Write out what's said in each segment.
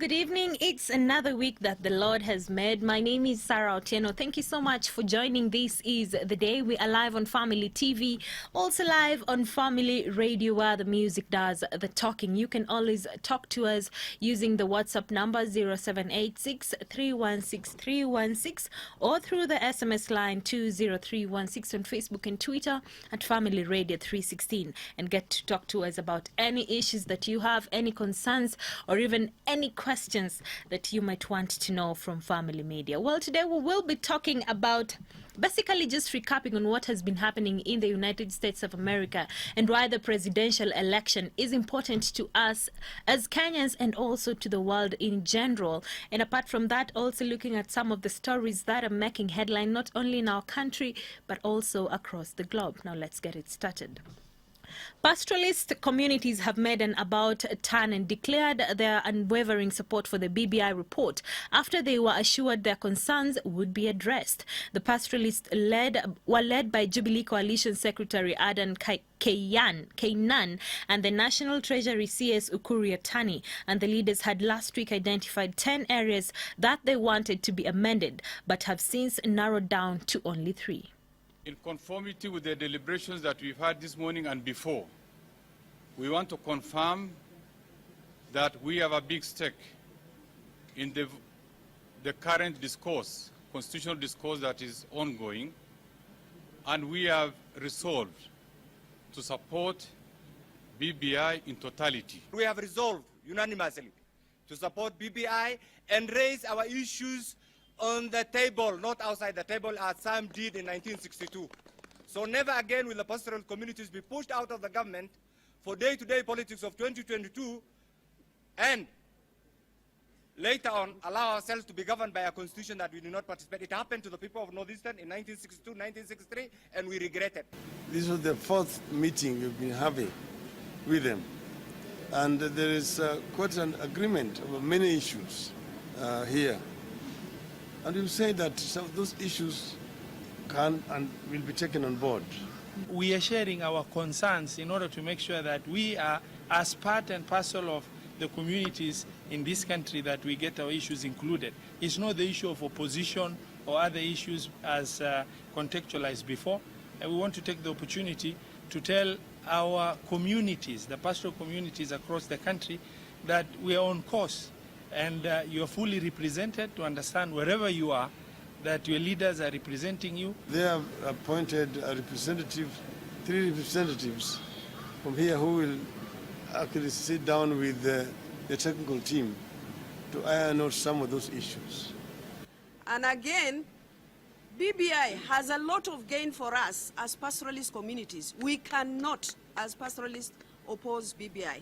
good evening. It's another week that the Lord has made. My name is Sarah Otieno. Thank you so much for joining. This is The Day. We are live on Family TV, also live on Family Radio, where the music does the talking. You can always talk to us using the WhatsApp number 0786 316 316 or through the SMS line 20316 on Facebook and Twitter at Family Radio 316, and get to talk to us about any issues that you have, any concerns, or even any questions that you might want to know from Family Media. Well, today we will be talking about basically just recapping on what has been happening in the United States of America and why the presidential election is important to us as Kenyans and also to the world in general. And apart from that, also looking at some of the stories that are making headline not only in our country but also across the globe. Now let's get it started. Pastoralist communities have made an about turn and declared their unwavering support for the BBI report after they were assured their concerns would be addressed. The pastoralists were led by Jubilee Coalition Secretary Adan Keynan and the National Treasury CS Ukur Yatani, and the leaders had last week identified 10 areas that they wanted to be amended but have since narrowed down to only 3. In conformity with the deliberations that we've had this morning and before, we want to confirm that we have a big stake in the current discourse, constitutional discourse that is ongoing, and we have resolved to support BBI in totality. We have resolved unanimously to support BBI and raise our issues on the table, not outside the table, as some did in 1962. So never again will the pastoral communities be pushed out of the government for day-to-day politics of 2022 and later on allow ourselves to be governed by a constitution that we do not participate. It happened to the people of Northeastern in 1962, 1963, and we regret it. This was the 4th meeting we've been having with them. And there is quite an agreement over many issues here. And we'll say that some of those issues can and will be taken on board. We are sharing our concerns in order to make sure that we are, as part and parcel of the communities in this country, that we get our issues included. It's not the issue of opposition or other issues as contextualized before. And we want to take the opportunity to tell our communities, the pastoral communities across the country, that we are on course. And you are fully represented to understand wherever you are that your leaders are representing you. They have appointed a representative, 3 representatives from here who will actually sit down with the technical team to iron out some of those issues. And again, BBI has a lot of gain for us as pastoralist communities. We cannot, as pastoralists, oppose BBI.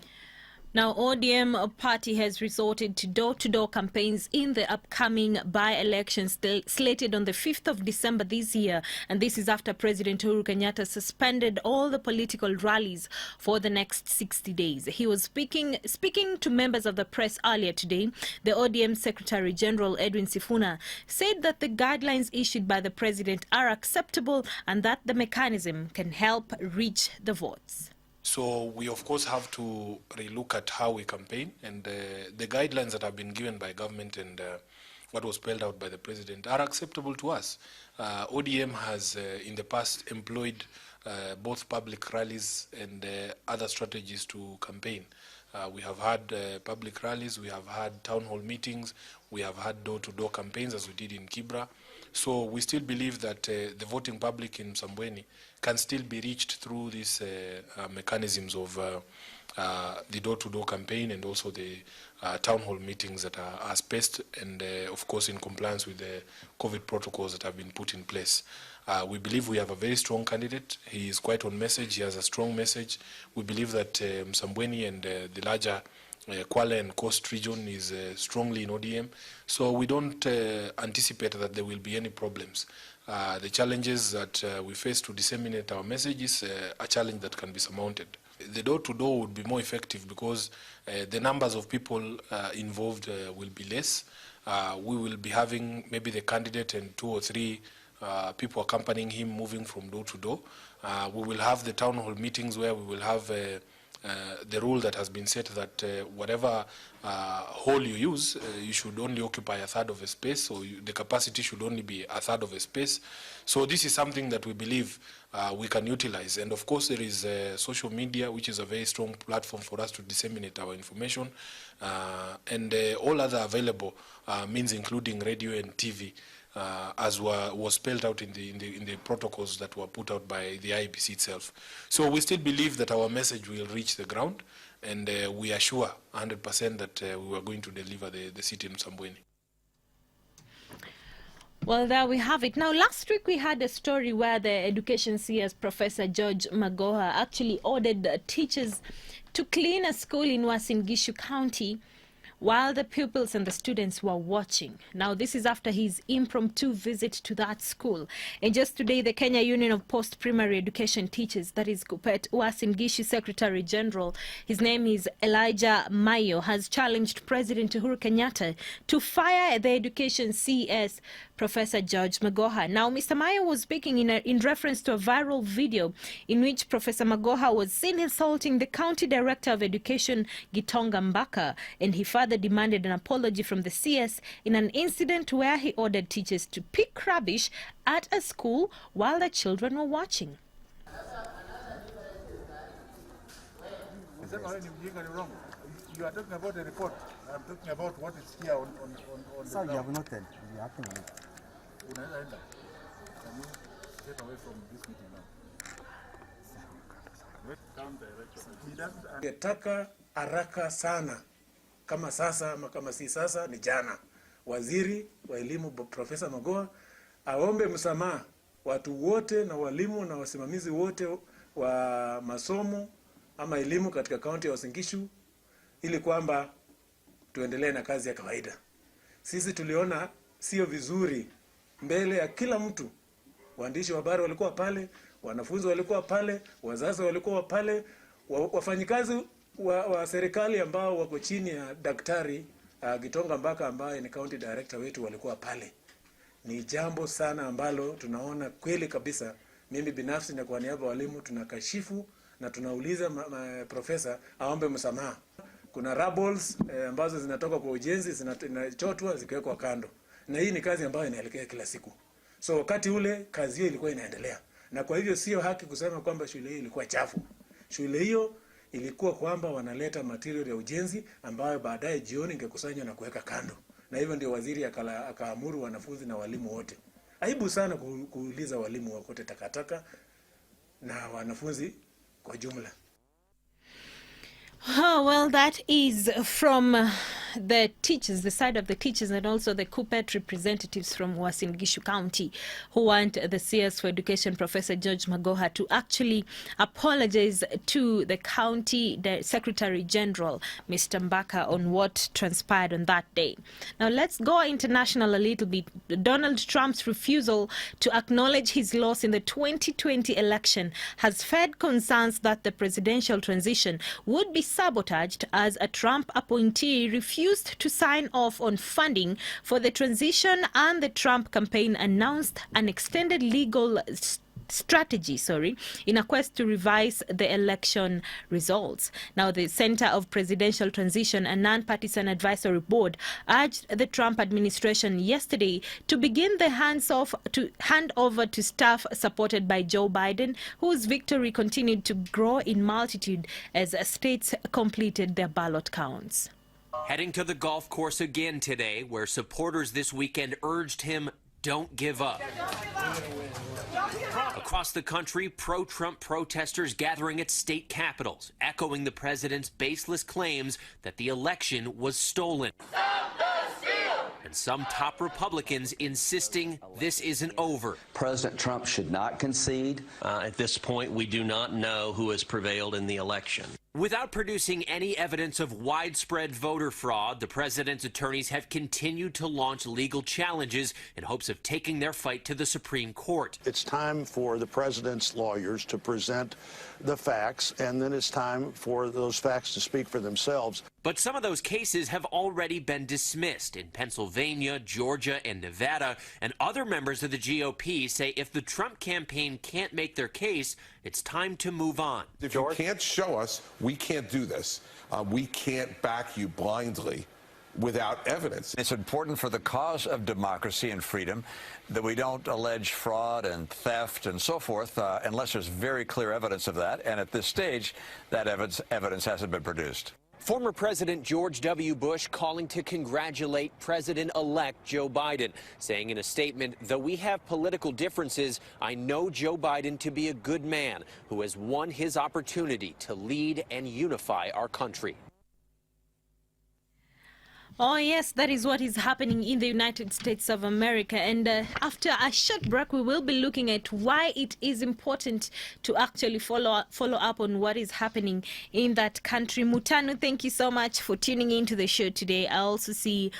Now, ODM party has resorted to door-to-door campaigns in the upcoming by-elections slated on the 5th of December this year. And this is after President Uhuru Kenyatta suspended all the political rallies for the next 60 days. He was speaking to members of the press earlier today. The ODM Secretary General Edwin Sifuna said that the guidelines issued by the president are acceptable and that the mechanism can help reach the votes. So we, of course, have to relook at how we campaign, and the guidelines that have been given by government and what was spelled out by the president are acceptable to us. ODM has in the past employed both public rallies and other strategies to campaign. We have had public rallies, we have had town hall meetings, we have had door-to-door campaigns as we did in Kibra. So we still believe that the voting public in Msambweni can still be reached through these mechanisms of the door-to-door campaign and also the town hall meetings that are spaced and, of course, in compliance with the COVID protocols that have been put in place. We believe we have a very strong candidate. He is quite on message. He has a strong message. We believe that Msambweni and the larger Kwale and Coast region is strongly in ODM. So we don't anticipate that there will be any problems. The challenges that we face to disseminate our message is a challenge that can be surmounted. The door-to-door would be more effective because the numbers of people involved will be less. We will be having maybe the candidate and 2 or 3 people accompanying him moving from door to door. We will have the town hall meetings where we will have the rule that has been set that whatever hall you use, you should only occupy a third of a space, or the capacity should only be a third of a space. So this is something that we believe we can utilize. And of course, there is social media, which is a very strong platform for us to disseminate our information, and all other available means, including radio and TV, as was spelled out in the protocols that were put out by the IEBC itself. So we still believe that our message will reach the ground, and we are sure 100% that we are going to deliver the city in Msambweni. Well, there we have it. Now, last week we had a story where the Education CS Professor George Magoha actually ordered teachers to clean a school in Uasin Gishu County while the pupils and the students were watching. Now, this is after his impromptu visit to that school. And just today, the Kenya Union of Post-Primary Education Teachers, that is KUPPET, Uasin Gishu Secretary General, his name is Elijah Mayo, has challenged President Uhuru Kenyatta to fire the Education CS Professor George Magoha. Now, Mr. Mayo was speaking in reference to a viral video in which Professor Magoha was seen insulting the County Director of Education, Gitonga Mbaka, and he further demanded an apology from the CS in an incident where he ordered teachers to pick rubbish at a school while the children were watching. Is that already wrong? You are talking about the report. I'm talking about what is here on Sir, you have noted. You have to look. Can you get away from this meeting now? Ningetaka haraka sana, kama sasa ama kama si sasa ni jana, waziri wa elimu Profesa Magoha aombe msamaha watu wote na walimu na wasimamizi wote wa masomo ama elimu katika kaunti ya Uasin Gishu, ili kwamba tuendelee na kazi ya kawaida. Sisi tuliona sio vizuri mbele ya kila mtu. Waandishi wa habari walikuwa pale, wanafunzi walikuwa pale, wazazi walikuwa pale, wafanyikazi wa serikali ambao wako chini ya Daktari Gitonga Mbaka ambaye ni county director wetu walikuwa pale. Ni jambo sana ambalo tunaona kweli kabisa. Mimi binafsi na kwa niaba ya walimu tunakashifu na tunauliza profesa aombe msamaha. Kuna rubbles ambazo zinatoka kwa ujenzi zinachotwa zikiwekwa kando. Na hii ni kazi ambayo inaelekea kila siku. So wakati ule kazi hiyo ilikuwa inaendelea. Na kwa hivyo sio haki kusema kwamba shule hiyo ilikuwa chafu. Shule hiyo ilikuwa kwamba wanaleta material ya ujenzi ambayo baadaye jioni ingekusanywa na kuweka kando. Na hivyo ndio waziri akaamuru wanafunzi na walimu wote. Aibu sana kuuliza walimu wakote takataka na wanafunzi kwa jumla. Oh, well, that is from the teachers, the side of the teachers, and also the KUPPET representatives from Uasin Gishu County who want the CS for Education, Professor George Magoha, to actually apologize to the County Secretary General, Mr. Mbaka, on what transpired on that day. Now, let's go international a little bit. Donald Trump's refusal to acknowledge his loss in the 2020 election has fed concerns that the presidential transition would be sabotaged as a Trump appointee refused to sign off on funding for the transition, and the Trump campaign announced an extended legal strategy in a quest to revise the election results. Now, the Center of Presidential Transition, a non-partisan advisory board, urged the Trump administration yesterday to begin the handover to staff supported by Joe Biden, whose victory continued to grow in multitude as states completed their ballot counts. Heading to the golf course again today, where supporters this weekend urged him, don't give up. Across the country, pro-Trump protesters gathering at state capitals, echoing the president's baseless claims that the election was stolen. And some top Republicans insisting this isn't over. President Trump should not concede. At this point, we do not know who has prevailed in the election. Without producing any evidence of widespread voter fraud, the president's attorneys have continued to launch legal challenges in hopes of taking their fight to the Supreme Court. It's time for the president's lawyers to present the facts, and then it's time for those facts to speak for themselves. But some of those cases have already been dismissed in Pennsylvania, Georgia, and Nevada. And other members of the GOP say if the Trump campaign can't make their case, it's time to move on. If you can't show us, we can't do this. We can't back you blindly without evidence. It's important for the cause of democracy and freedom that we don't allege fraud and theft and so forth unless there's very clear evidence of that. And at this stage, that evidence hasn't been produced. Former President George W. Bush calling to congratulate President-elect Joe Biden, saying in a statement, though we have political differences, I know Joe Biden to be a good man who has won his opportunity to lead and unify our country. Oh, yes, that is what is happening in the United States of America. And after a short break, we will be looking at why it is important to actually follow up on what is happening in that country. Mutanu, thank you so much for tuning into the show today. I also see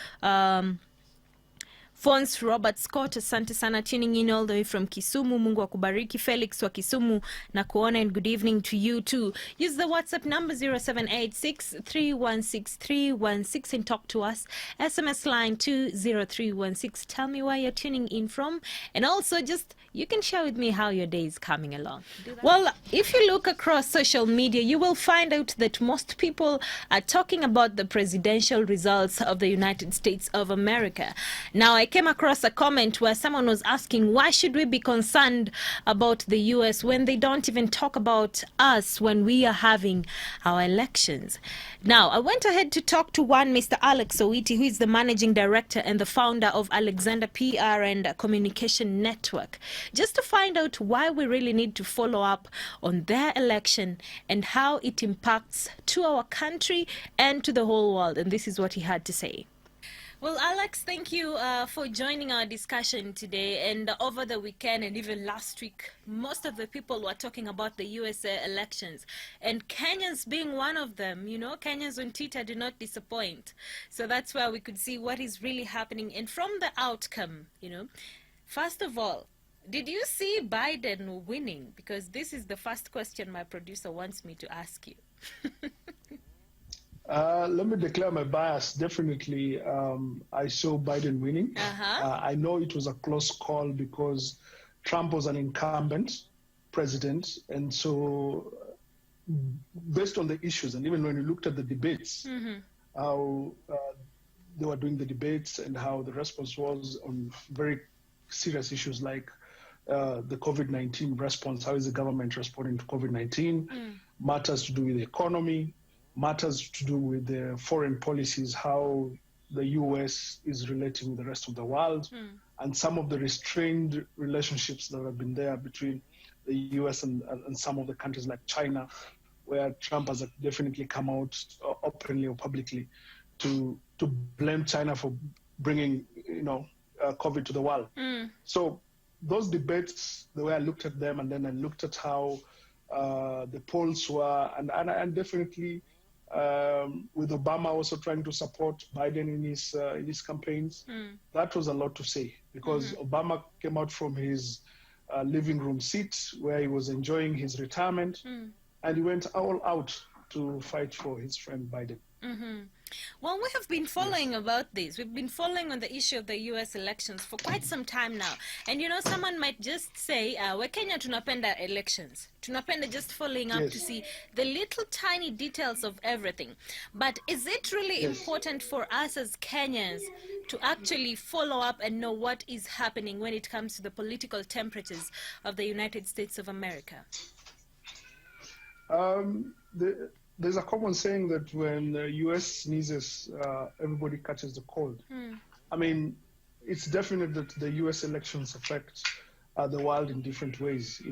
Fons Robert Scott, asante sana, tuning in all the way from Kisumu. Mungu akubariki. Felix wa Kisumu na kuona, and good evening to you too. Use the WhatsApp number 0786316316 and talk to us. SMS line 20316. Tell me where you're tuning in from, and also just you can share with me how your day is coming along. Well, if you look across social media, you will find out that most people are talking about the presidential results of the United States of America. Now, I came across a comment where someone was asking, why should we be concerned about the US when they don't even talk about us when we are having our elections? Now, I went ahead to talk to one Mr. Alex Owiti, who is the managing director and the founder of Alexander PR and Communication Network, just to find out why we really need to follow up on their election and how it impacts to our country and to the whole world. And this is what he had to say. Well, Alex, thank you for joining our discussion today. And over the weekend and even last week, most of the people were talking about the USA elections, and Kenyans being one of them. You know, Kenyans on Twitter do not disappoint. So that's where we could see what is really happening. And from the outcome, you know, first of all, did you see Biden winning? Because this is the first question my producer wants me to ask you. Let me declare my bias. Definitely, I saw Biden winning. I know it was a close call because Trump was an incumbent president. And so based on the issues, and even when you looked at the debates, how they were doing the debates and how the response was on very serious issues like the COVID-19 response, how is the government responding to COVID-19, matters to do with the economy, matters to do with the foreign policies, how the U.S. is relating with the rest of the world, and some of the restrained relationships that have been there between the U.S. and some of the countries like China, where Trump has definitely come out openly or publicly to blame China for bringing, COVID to the world. So those debates, the way I looked at them, and then I looked at how the polls were, and definitely with Obama also trying to support Biden in his campaigns, that was a lot to say, because Obama came out from his living room seat where he was enjoying his retirement, and he went all out to fight for his friend Biden. Well, we have been following about this. We've been following on the issue of the U.S. elections for quite some time now. And, someone might just say, we Kenya tunapenda elections. Tunapenda just following up to see the little tiny details of everything. But is it really important for us as Kenyans to actually follow up and know what is happening when it comes to the political temperatures of the United States of America? There's a common saying that when the U.S. sneezes, everybody catches the cold. I mean, it's definite that the U.S. elections affect the world in different ways,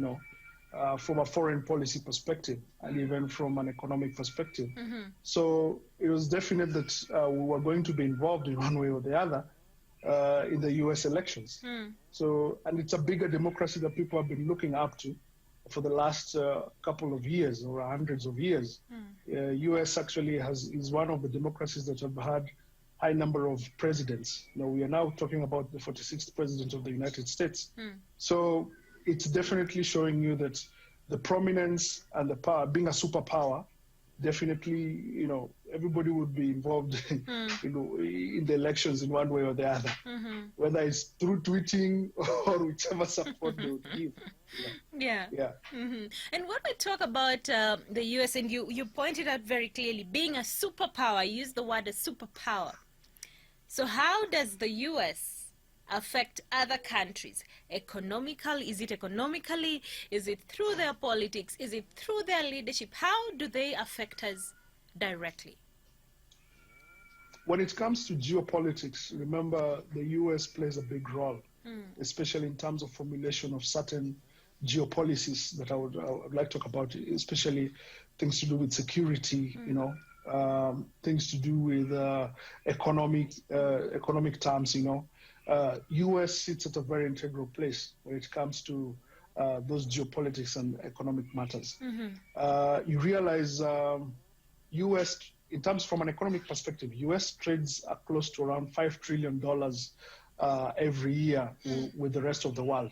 from a foreign policy perspective and even from an economic perspective. So it was definite that we were going to be involved in one way or the other in the U.S. elections. So, and it's a bigger democracy that people have been looking up to for the last couple of years or hundreds of years. U.S. actually is one of the democracies that have had high number of presidents. We are now talking about the 46th president of the United States. So it's definitely showing you that the prominence and the power, being a superpower, definitely, everybody would be involved in the elections in one way or the other, whether it's through tweeting or whichever support they would give. Yeah. And when we talk about the U.S., and you pointed out very clearly, being a superpower, you use the word a superpower. So how does the U.S. affect other countries? Economically? Is it economically? Is it through their politics? Is it through their leadership? How do they affect us directly? When it comes to geopolitics, remember the U.S. plays a big role, especially in terms of formulation of certain geopolicies that I would like to talk about, especially things to do with security, things to do with economic terms, U.S. sits at a very integral place when it comes to those geopolitics and economic matters. You realize U.S., in terms from an economic perspective, U.S. trades are close to around $5 trillion every year with the rest of the world.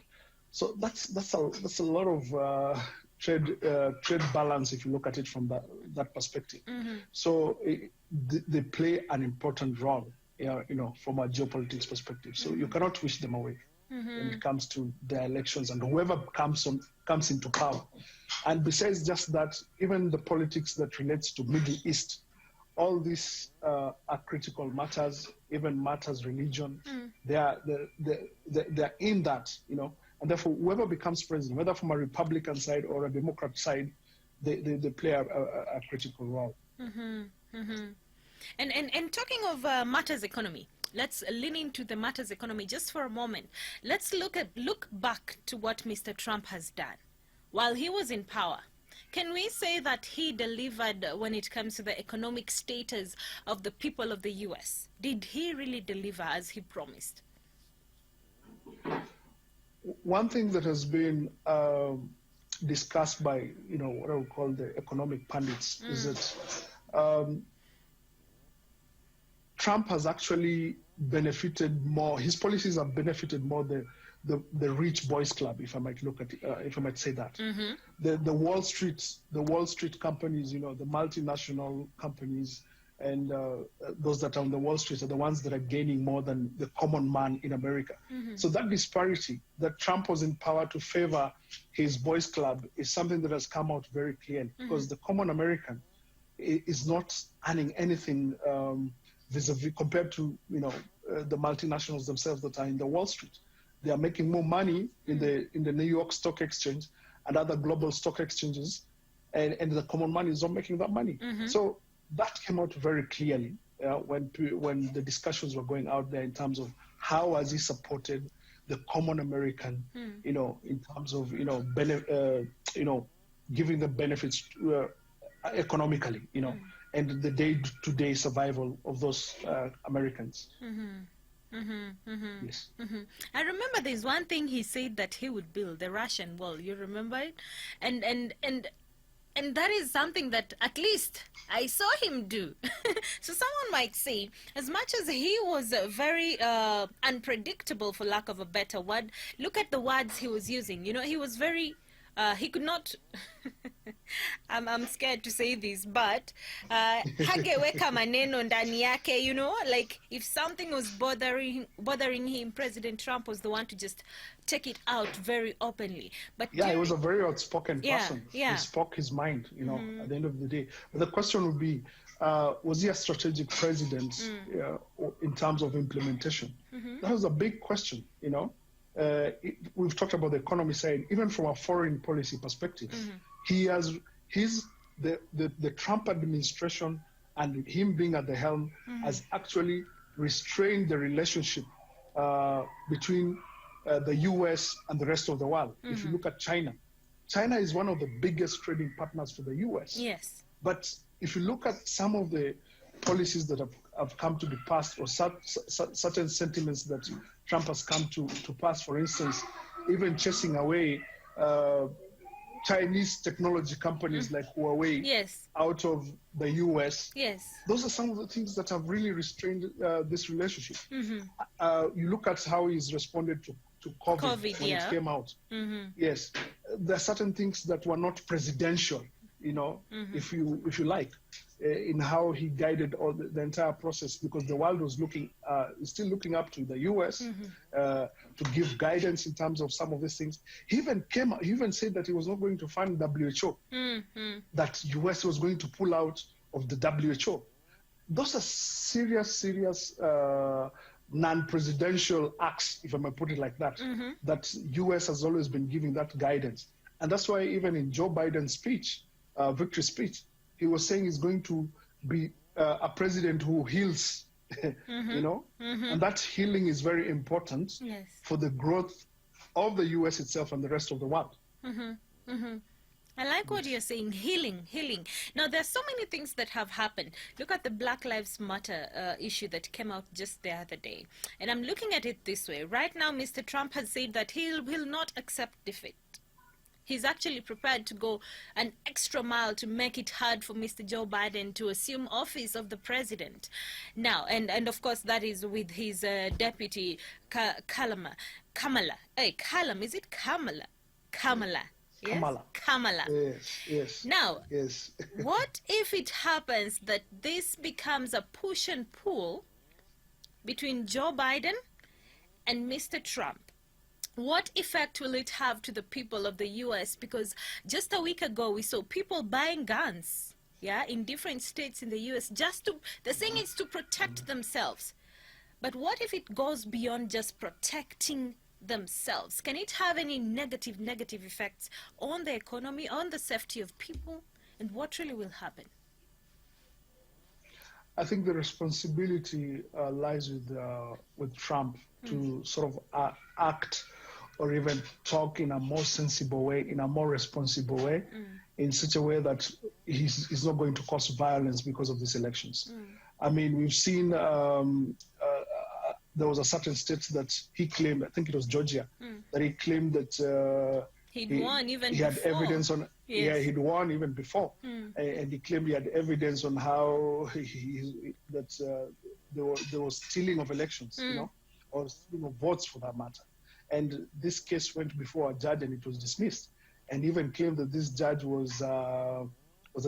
So that's a lot of trade balance if you look at it from that perspective. So they play an important role, from a geopolitics perspective. So you cannot wish them away when it comes to their elections and whoever comes into power. And besides just that, even the politics that relates to Middle East, all these are critical matters, even matters religion. They're in that, and therefore whoever becomes president, whether from a Republican side or a Democrat side, they play a critical role. And talking of matters economy, let's lean into the matters economy just for a moment. Let's look back to what Mr. Trump has done while he was in power. Can we say that he delivered when it comes to the economic status of the people of the U.S.? Did he really deliver as he promised? One thing that has been discussed by, what I would call the economic pundits is that Trump has actually benefited more. His policies have benefited more the rich boys club, if I might look at it, if I might say that. The Wall Street companies, the multinational companies, and those that are on the Wall Street are the ones that are gaining more than the common man in America. So that disparity that Trump was in power to favor his boys club is something that has come out very clearly, because the common American is not earning anything vis-a-vis compared to the multinationals themselves that are in the Wall Street. They are making more money in the New York Stock Exchange and other global stock exchanges, and the common man is not making that money. So that came out very clearly when the discussions were going out there in terms of how has he supported the common American, in terms of giving them benefits economically, and the day-to-day survival of those Americans. Yes. I remember there's one thing he said that he would build, the Russian wall. You remember it? And that is something that at least I saw him do. So someone might say, as much as he was very unpredictable, for lack of a better word, look at the words he was using. He was very... he could not... I'm scared to say this, but hangeweka maneno ndani yake, like if something was bothering him, President Trump was the one to just take it out very openly. But he was a very outspoken person. He spoke his mind, at the end of the day. But the question would be, was he a strategic president in terms of implementation? That was a big question, we've talked about the economy side, even from a foreign policy perspective. The Trump administration and him being at the helm has actually restrained the relationship between the U.S. and the rest of the world. If you look at China is one of the biggest trading partners for the U.S. Yes. But if you look at some of the policies that have come to be passed, or certain sentiments that Trump has come to pass, for instance, even chasing away Chinese technology companies like Huawei out of the U.S. Those are some of the things that have really restrained this relationship. You look at how he's responded to COVID when it came out. Yes, there are certain things that were not presidential, you know, if you like, in how he guided all the entire process, because the world was still looking up to the U.S. To give guidance in terms of some of these things. He even said that he was not going to fund WHO, that U.S. was going to pull out of the WHO. Those are serious non-presidential acts, if I may put it like that, that U.S. has always been giving that guidance. And that's why even in Joe Biden's speech, victory speech, he was saying he's going to be a president who heals, you know, and that healing is very important for the growth of the U.S. itself and the rest of the world. I like what you're saying, healing. Now, there's so many things that have happened. Look at the Black Lives Matter issue that came out just the other day. And I'm looking at it this way. Right now, Mr. Trump has said that he will not accept defeat. He's actually prepared to go an extra mile to make it hard for Mr. Joe Biden to assume office of the president. Now, and of course, that is with his deputy, Kamala. Hey, Callum, is it Kamala? Kamala. Yes? Kamala. Yes. Now, yes. What if it happens that this becomes a push and pull between Joe Biden and Mr. Trump? What effect will it have to the people of the U.S.? Because just a week ago, we saw people buying guns, in different states in the U.S. They're saying it's to protect themselves. But what if it goes beyond just protecting themselves? Can it have any negative effects on the economy, on the safety of people? And what really will happen? I think the responsibility lies with Trump to sort of act or even talk in a more sensible way, in a more responsible way, in such a way that he's not going to cause violence because of these elections. I mean, we've seen there was a certain state that he claimed, I think it was Georgia, that he claimed that he'd won even he before. Had evidence on, he'd won even before. And he claimed he had evidence on how there was stealing of elections, you know, or stealing of votes for that matter. And this case went before a judge and it was dismissed. And even claimed that this judge was a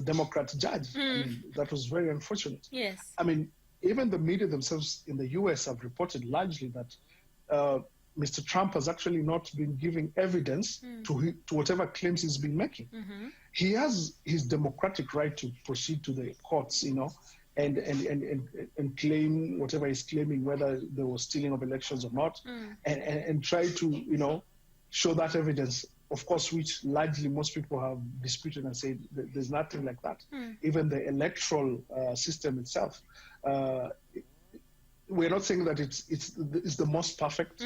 Democrat judge. I mean, that was very unfortunate. Yes. I mean, even the media themselves in the U.S. have reported largely that Mr. Trump has actually not been giving evidence to whatever claims he's been making. He has his democratic right to proceed to the courts, you know, and claim whatever he's claiming, whether there was stealing of elections or not, and try to, you know, show that evidence, of course, which largely most people have disputed and said there's nothing like that. Even the electoral system itself, we're not saying that it's the most perfect,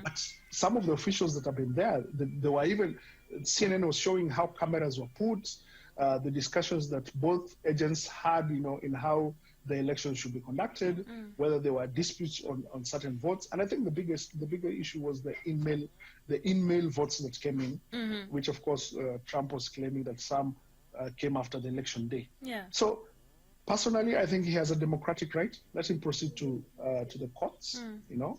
but some of the officials that have been there, they were even, CNN was showing how cameras were put, the discussions that both agents had, you know, in how the election should be conducted, whether there were disputes on certain votes. And I think the bigger issue was the in-mail votes that came in, which of course Trump was claiming that some came after the election day. So personally, I think he has a democratic right. Let him proceed to the courts, you know,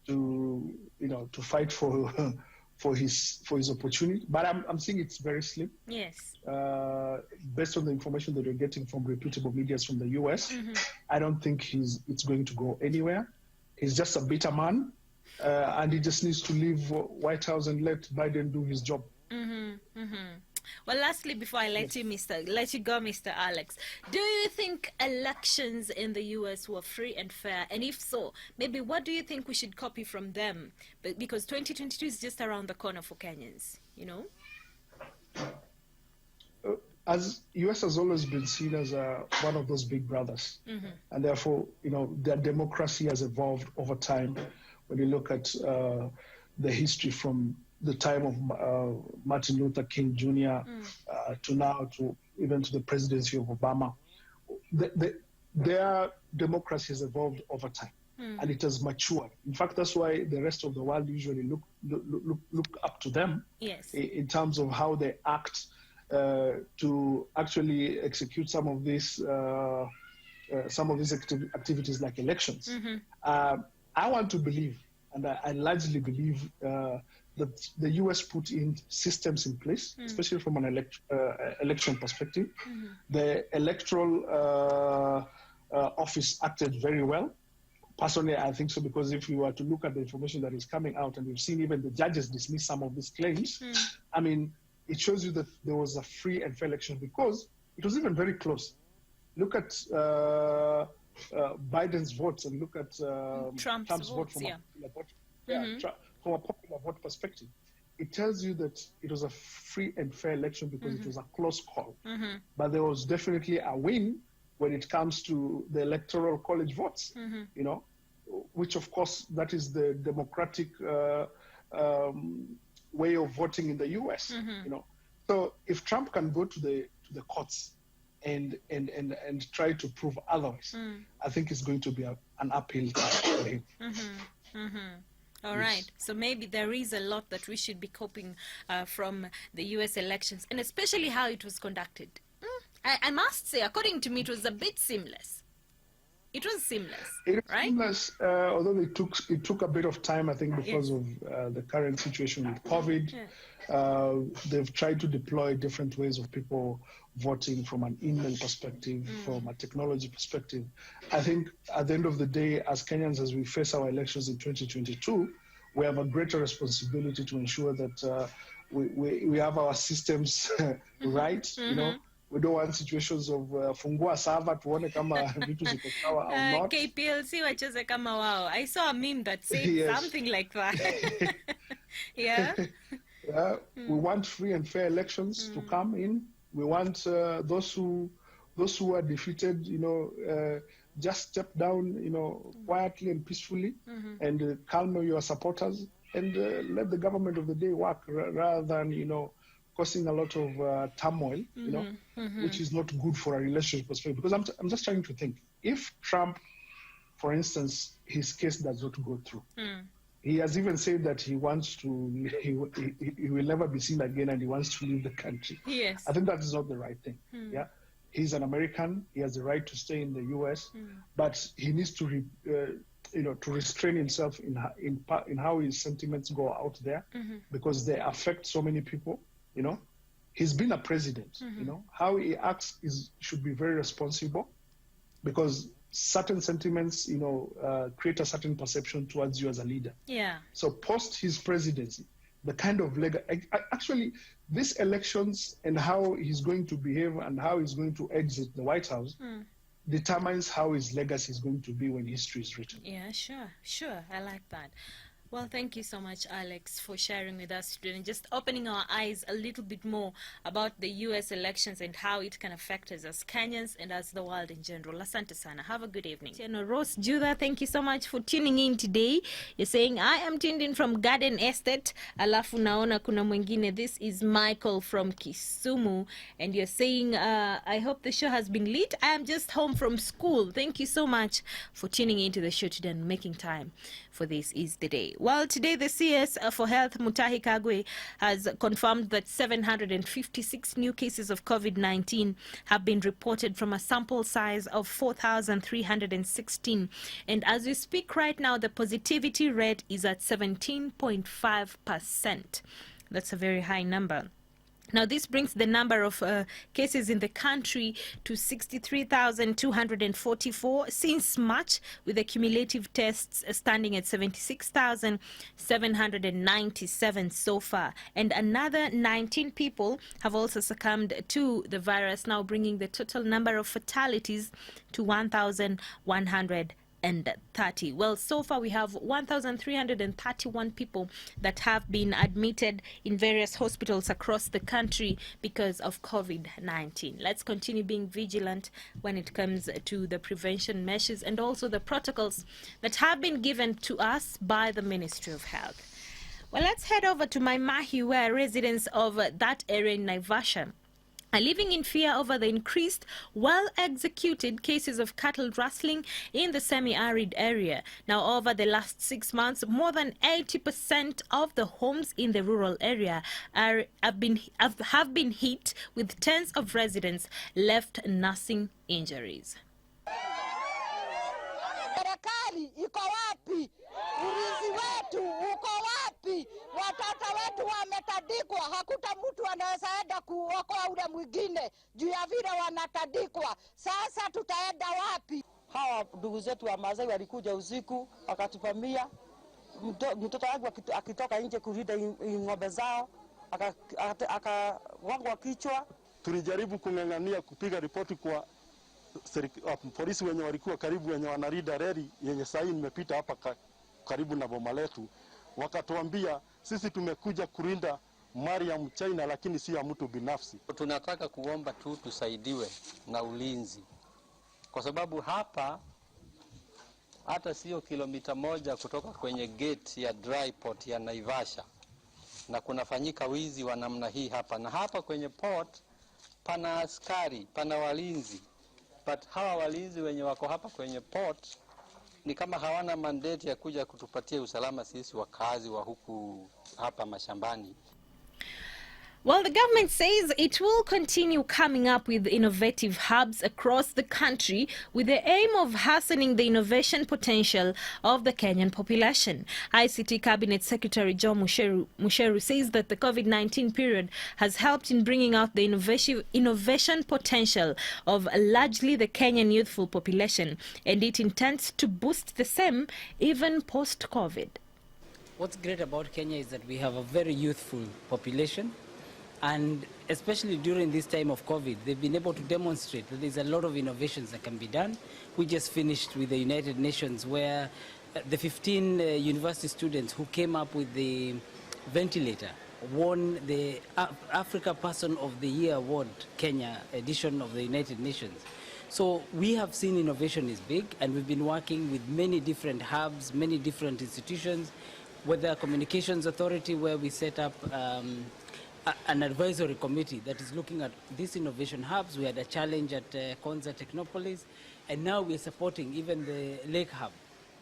to fight for his opportunity. But I'm seeing it's very slim. Yes. Based on the information that we're getting from reputable medias from the U.S., I don't think it's going to go anywhere. He's just a bitter man, and he just needs to leave White House and let Biden do his job. Well, lastly, before I let you go, Mr. Alex, do you think elections in the U.S. were free and fair? And if so, maybe what do you think we should copy from them? Because 2022 is just around the corner for Kenyans, you know? As U.S. has always been seen as one of those big brothers. And therefore, you know, their democracy has evolved over time. When you look at the history from the time of Martin Luther King Jr. To now, even to the presidency of Obama, their democracy has evolved over time, and it has matured. In fact, that's why the rest of the world usually look up to them in terms of how they act to actually execute some of these activities like elections. I want to believe, and I largely believe, the US put in systems in place, especially from an election perspective. The electoral office acted very well. Personally, I think so, because if you were to look at the information that is coming out, and we've seen even the judges dismiss some of these claims, I mean, it shows you that there was a free and fair election, because it was even very close. Look at Biden's votes and look at Trump's vote from a popular vote. From a popular vote perspective. It tells you that it was a free and fair election because it was a close call. But there was definitely a win when it comes to the electoral college votes, you know, which of course that is the democratic way of voting in the US, you know. So if Trump can go to the courts and try to prove otherwise, I think it's going to be an uphill task for him. All right. So maybe there is a lot that we should be copying from the U.S. elections, and especially how it was conducted. I must say, according to me, it was a bit seamless. It was seamless, right? Seamless, although it took a bit of time, I think, because of the current situation with COVID. They've tried to deploy different ways of people voting from an email perspective, from a technology perspective. I think at the end of the day, as Kenyans, as we face our elections in 2022, we have a greater responsibility to ensure that we have our systems right, you know. We don't want situations of fungua server tuone kama vitu ziko sawa or not. KPLC wacheze kama wao. I saw a meme that said something like that. We want free and fair elections to come in. We want those who are defeated, you know, just step down, you know, quietly and peacefully, and calm your supporters, and let the government of the day work rather than, you know, causing a lot of turmoil, you know, which is not good for a relationship perspective. Because I'm just trying to think, if Trump, for instance, his case does not go through, he has even said that he wants to, he will never be seen again, and he wants to leave the country. Yes. I think that is not the right thing. Yeah, he's an American. He has the right to stay in the U.S., but he needs to, you know, to restrain himself in how his sentiments go out there, because they affect so many people. You know, he's been a president. You know, how he acts should be very responsible, because certain sentiments, you know, create a certain perception towards you as a leader. Yeah. So post his presidency, the kind of actually these elections and how he's going to behave and how he's going to exit the White House determines how his legacy is going to be when history is written. Yeah, sure. I like that. Well, thank you so much, Alex, for sharing with us today and just opening our eyes a little bit more about the U.S. elections and how it can affect us as Kenyans and as the world in general. Asante sana. Have a good evening. Rose Judha, thank you so much for tuning in today. You're saying, I am tuned in from Garden Estate. Alafu naona kuna mwingine. This is Michael from Kisumu. And you're saying, I hope the show has been lit. I am just home from school. Thank you so much for tuning into the show today and making time for This Is the Day. Well, today the CS for Health, Mutahi Kagwe, has confirmed that 756 new cases of COVID-19 have been reported from a sample size of 4,316. And as we speak right now, the positivity rate is at 17.5%. That's a very high number. Now, this brings the number of cases in the country to 63,244 since March, with the cumulative tests standing at 76,797 so far. And another 19 people have also succumbed to the virus, now bringing the total number of fatalities to 1,130. Well, so far we have 1,331 people that have been admitted in various hospitals across the country because of COVID-19. Let's continue being vigilant when it comes to the prevention measures and also the protocols that have been given to us by the Ministry of Health. Well, let's head over to Mai Mahiu, where residents of that area in Naivasha are living in fear over the increased, well-executed cases of cattle rustling in the semi-arid area. Now, over the last 6 months, more than 80% of the homes in the rural area have been hit, with tens of residents left nursing injuries. Serikali iko wapi? Ulinzi wetu uko wapi? watoto wetu wametandikwa, hakuta mtu anaweza enda kuokoa ule mwingine juu ya vile wanatandikwa. Sasa tutaenda wapi? Hawa ndugu zetu wa Maasai walikuja usiku wakatuvamia. Mtoto wangu akitoka nje kulinda ng'ombe zao akawangwa kichwa. Tulijaribu kung'ang'ania kupiga ripoti kwa polisi wenye walikuwa karibu, wenye wanalinda reli yenye saa hii nimepita hapa karibu na boma letu. Wakatuambia sisi tumekuja kulinda mali ya Mchina lakini si ya mtu binafsi. Tunataka kuomba tu tusaidiwe na ulinzi, kwa sababu hapa hata sio kilomita moja kutoka kwenye gate ya dry port ya Naivasha, na kunafanyika wizi wa namna hii hapa. Na hapa kwenye port pana askari, pana walinzi, but hawa walinzi wenye wako hapa kwenye port ni kama hawana mandate ya kuja kutupatia usalama sisi wakazi wa huku hapa mashambani. Well, the government says it will continue coming up with innovative hubs across the country with the aim of hastening the innovation potential of the Kenyan population. ICT Cabinet Secretary John Musheru says that the COVID-19 period has helped in bringing out the innovation potential of largely the Kenyan youthful population, and it intends to boost the same even post-COVID. What's great about Kenya is that we have a very youthful population. And especially during this time of COVID, they've been able to demonstrate that there's a lot of innovations that can be done. We just finished with the United Nations where the 15 university students who came up with the ventilator won the Africa Person of the Year Award, Kenya edition of the United Nations. So we have seen innovation is big, and we've been working with many different hubs, many different institutions, whether Communications Authority, where we set up an advisory committee that is looking at these innovation hubs. We had a challenge at Konza Technopolis, and now we're supporting even the Lake Hub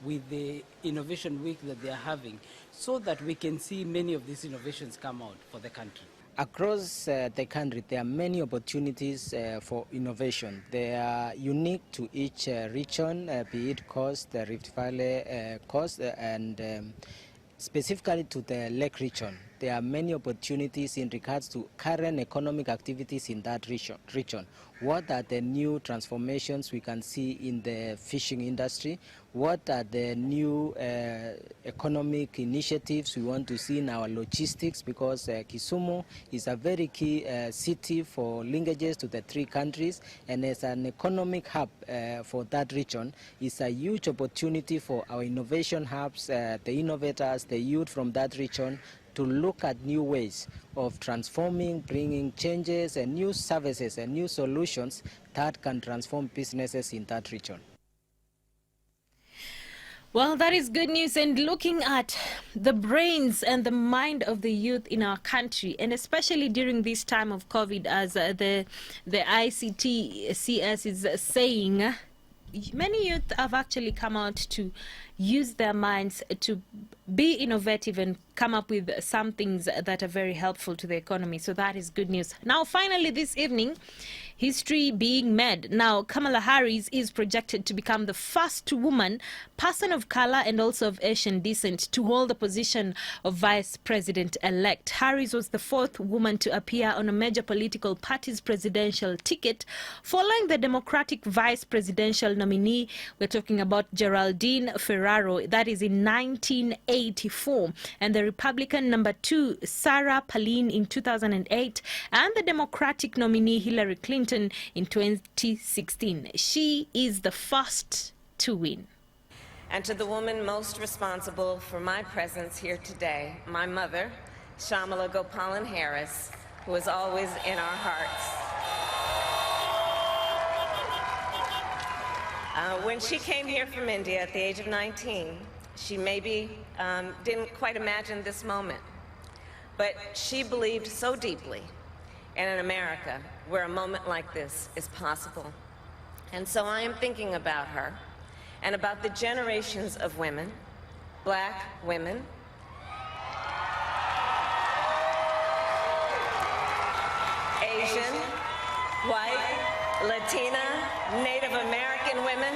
with the Innovation Week that they are having, so that we can see many of these innovations come out for the country. Across the country, there are many opportunities for innovation. They are unique to each region, be it Coast, Rift Valley, Coast, and specifically to the Lake region. There are many opportunities in regards to current economic activities in that region. What are the new transformations we can see in the fishing industry? What are the new economic initiatives we want to see in our logistics? Because Kisumu is a very key city for linkages to the three countries, and as an economic hub for that region, it's a huge opportunity for our innovation hubs, the innovators, the youth from that region, to look at new ways of transforming, bringing changes and new services and new solutions that can transform businesses in that region. Well, that is good news. And looking at the brains and the mind of the youth in our country, and especially during this time of COVID, as the ICTCS is saying, many youth have actually come out to use their minds to be innovative and come up with some things that are very helpful to the economy. So that is good news. Now, finally, this evening, history being made. Now, Kamala Harris is projected to become the first woman, person of color and also of Asian descent, to hold the position of vice president-elect. Harris was the fourth woman to appear on a major political party's presidential ticket, following the Democratic vice presidential nominee. We're talking about Geraldine Ferraro. That is in 1984. And the Republican number 2, Sarah Palin, in 2008. And the Democratic nominee, Hillary Clinton, in 2016. She is the first to win. And to the woman most responsible for my presence here today, my mother, Shamala Gopalan Harris, who is always in our hearts. When she came here from India at the age of 19, she maybe didn't quite imagine this moment, but she believed so deeply in an America where a moment like this is possible. And so I am thinking about her and about the generations of women, black women, Asian, white, Latina, Native American women,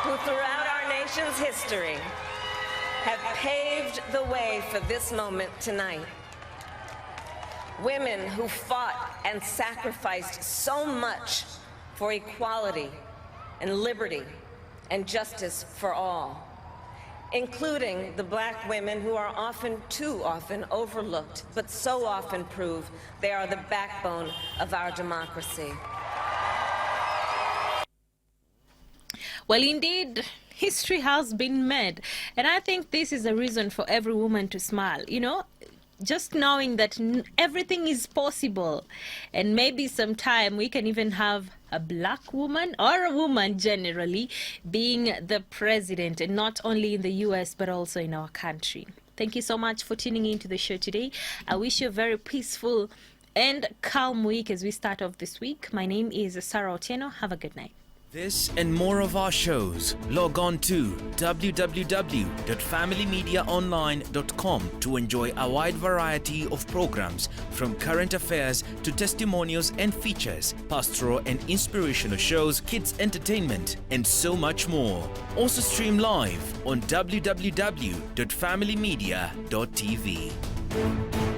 who throughout our nation's history have paved the way for this moment tonight. Women who fought and sacrificed so much for equality and liberty and justice for all, including the black women who are often, too often, overlooked, but so often prove they are the backbone of our democracy. Well, indeed, history has been made. And I think this is a reason for every woman to smile. You know, just knowing that everything is possible. And maybe sometime we can even have a black woman or a woman generally being the president, and not only in the US, but also in our country. Thank you so much for tuning in to the show today. I wish you a very peaceful and calm week as we start off this week. My name is Sarah Otieno. Have a good night. This and more of our shows, log on to www.familymediaonline.com to enjoy a wide variety of programs, from current affairs to testimonials and features, pastoral and inspirational shows, kids entertainment, and so much more. Also stream live on www.familymedia.tv.